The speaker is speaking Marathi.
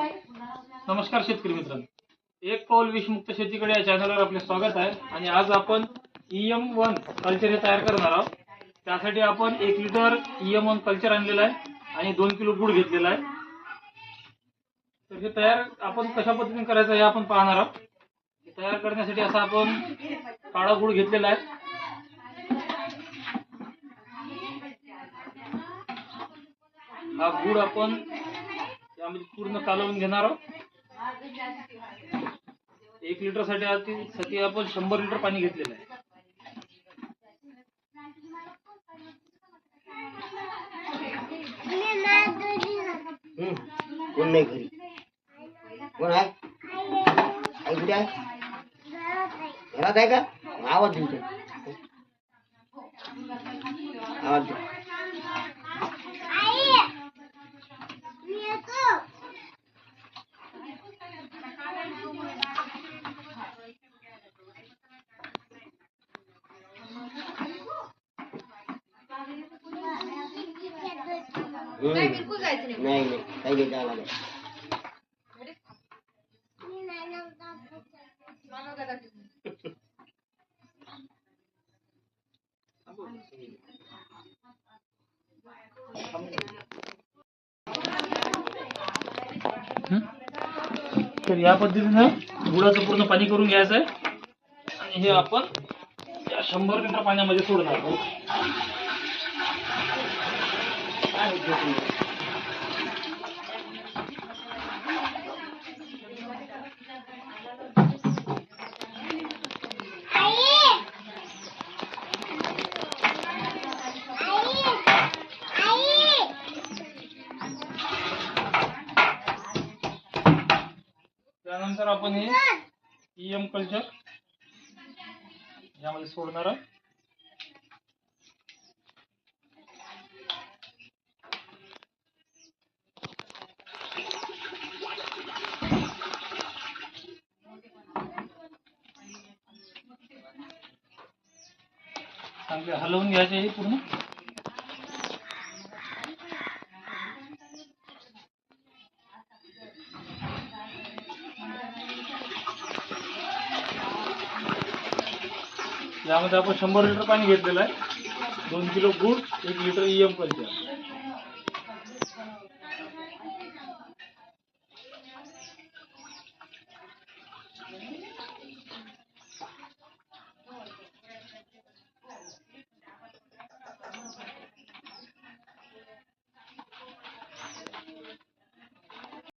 नमस्कार शेतकरी मित्रांनो, एक पाऊल विषमुक्त शेतीकडे या चॅनलवर आपले स्वागत आहे. आणि आज आपण EM1 कल्चर हे तयार करणार आहोत. त्यासाठी आपण 1 लिटर EM1 कल्चर आणलेला आहे आणि 2 किलो गुळ घेतलेला आहे. तर हे तयार आपण कशा पद्धतीने करायचं हे आपण पाहणार आहोत. तयार करण्यासाठी असा आपण काळा गुळ घेतलेला आहे. हा गुळ आपण यामध्ये पूर्ण कालवून घेणार आहोत. 1 लिटर साठी आपण 100 लिटर पाणी घेतलेलं आहे. कोण नाही घरी? कोण आहे? आई कुठे आहे? घरात आहे का? आवाज देऊ. आवाज दे. नाही काही नाही जायला लागेल. तर या पद्धतीने गुळाचं पूर्ण पाणी करून घ्यायचं आहे आणि हे आपण 100 लिटर पाण्यामध्ये सोडणार आहोत. त्यानंतर आपण हे EM कल्चर यामध्ये सोडणार आहोत. चांगले हलवून घ्यायचे हे पूर्ण. यामध्ये आपण 100 लिटर पाणी घेतलेलं आहे. 2 किलो गुळ, 1 लिटर EM कल्चर.